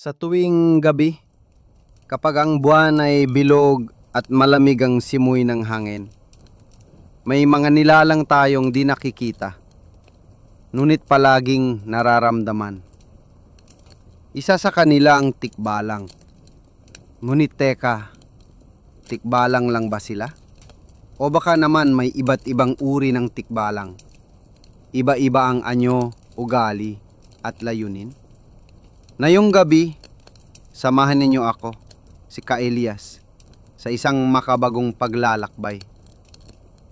Sa tuwing gabi, kapag ang buwan ay bilog at malamig ang simoy ng hangin, may mga nilalang tayong di nakikita, ngunit palaging nararamdaman. Isa sa kanila ang tikbalang. Ngunit teka, tikbalang lang ba sila? O baka naman may iba't ibang uri ng tikbalang. Iba-iba ang anyo, ugali, at layunin. Ngayong gabi, samahan ninyo ako, si Ka Elias, sa isang makabagong paglalakbay.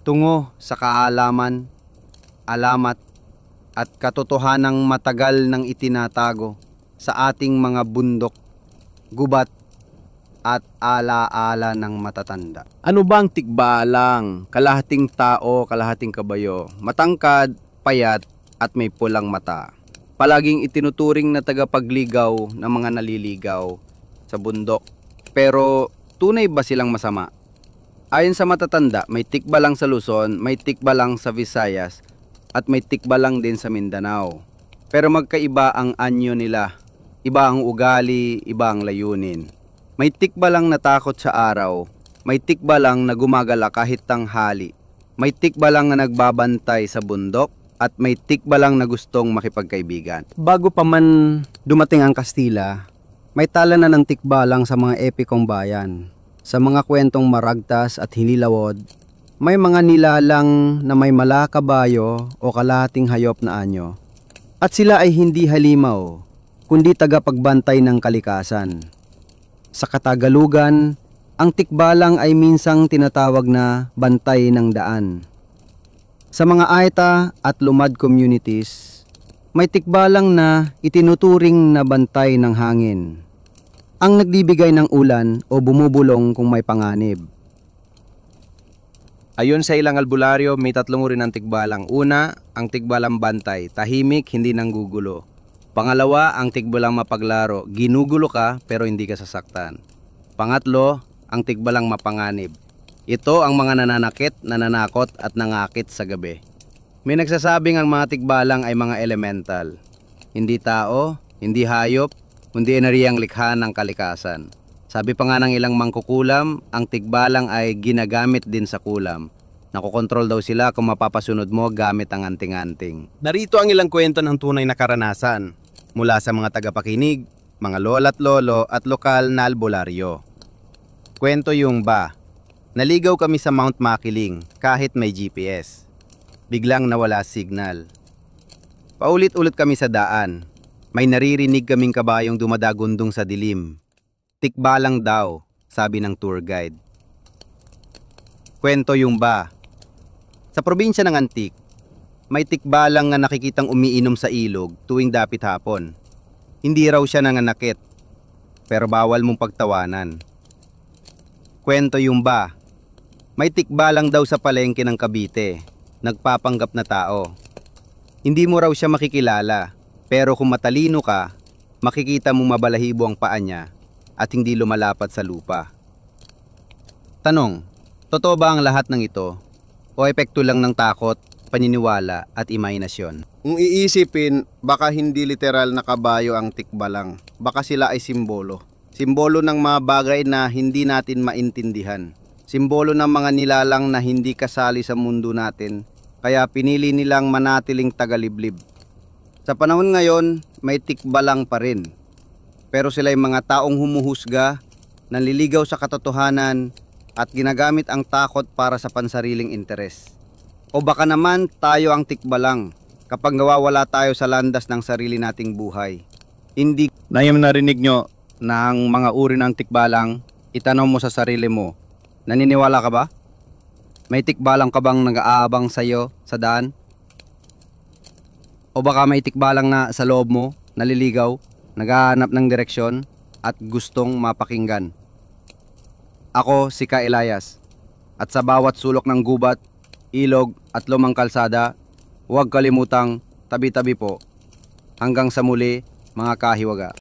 Tungo sa kaalaman, alamat, at katotohanang matagal nang itinatago sa ating mga bundok, gubat, at alaala ng matatanda. Ano bang tikbalang? Kalahating tao, kalahating kabayo, matangkad, payat, at may pulang mata. Palaging itinuturing na tagapagligaw ng mga naliligaw sa bundok. Pero tunay ba silang masama? Ayon sa matatanda, may tikbalang sa Luzon, may tikbalang sa Visayas, at may tikbalang din sa Mindanao. Pero magkaiba ang anyo nila. Iba ang ugali, iba ang layunin. May tikbalang natakot sa araw, may tikbalang na gumagala kahit tanghali, may tikbalang na nagbabantay sa bundok, at may tikbalang na gustong makipagkaibigan. Bago pa man dumating ang Kastila, may tala na ng tikbalang sa mga epikong bayan. Sa mga kwentong maragtas at hinilawod, may mga nilalang na may malakabayo o kalahating hayop na anyo. At sila ay hindi halimaw, kundi tagapagbantay ng kalikasan. Sa Katagalugan, ang tikbalang ay minsang tinatawag na bantay ng daan. Sa mga Aita at Lumad communities, may tikbalang na itinuturing na bantay ng hangin, ang nagbibigay ng ulan o bumubulong kung may panganib. Ayon sa ilang albularyo, may tatlong uri ng tikbalang. Una, ang tikbalang bantay, tahimik, hindi nanggugulo. Pangalawa, ang tikbalang mapaglaro, ginugulo ka pero hindi ka sasaktan. Pangatlo, ang tikbalang mapanganib. Ito ang mga nananakit, nananakot at nangakit sa gabi. May nagsasabing ang mga tikbalang ay mga elemental. Hindi tao, hindi hayop, kundi enerhiyang likha ng kalikasan. Sabi pa nga ng ilang mangkukulam, ang tikbalang ay ginagamit din sa kulam. Nakokontrol daw sila kung mapapasunod mo gamit ang anting-anting. Narito ang ilang kwento ng tunay na karanasan mula sa mga tagapakinig, mga lola't lolo at lokal na albularyo. Kwento yung ba, naligaw kami sa Mount Makiling kahit may GPS. Biglang nawala signal. Paulit-ulit kami sa daan. May naririnig kaming kabayong dumadagundong sa dilim. Tikbalang daw, sabi ng tour guide. Kwento yung ba, sa probinsya ng Antique, may tikbalang na nakikitang umiinom sa ilog tuwing dapit hapon. Hindi raw siya nanganakit, pero bawal mong pagtawanan. Kwento yung ba, may tikbalang daw sa palengke ng Cavite, nagpapanggap na tao. Hindi mo raw siya makikilala, pero kung matalino ka, makikita mong mabalahibo ang paa niya at hindi lumalapat sa lupa. Tanong, totoo ba ang lahat ng ito o epekto lang ng takot, paniniwala at imahinasyon? Kung iisipin, baka hindi literal na kabayo ang tikbalang. Baka sila ay simbolo. Simbolo ng mga bagay na hindi natin maintindihan. Simbolo ng mga nilalang na hindi kasali sa mundo natin, kaya pinili nilang manatiling tagaliblib. Sa panahon ngayon, may tikbalang pa rin. Pero sila ay mga taong humuhusga, nanliligaw sa katotohanan, at ginagamit ang takot para sa pansariling interes. O baka naman tayo ang tikbalang kapag nawawala tayo sa landas ng sarili nating buhay. Hindi Nayam narinig nyo na ang mga uri ng tikbalang, itanong mo sa sarili mo, naniniwala ka ba? May tikbalang ka bang nag-aabang sa'yo sa daan? O baka may tikbalang na sa loob mo, naliligaw, naghahanap ng direksyon at gustong mapakinggan. Ako si Ka Elias, at sa bawat sulok ng gubat, ilog at lumang kalsada, huwag kalimutang tabi-tabi po. Hanggang sa muli, mga kahiwaga.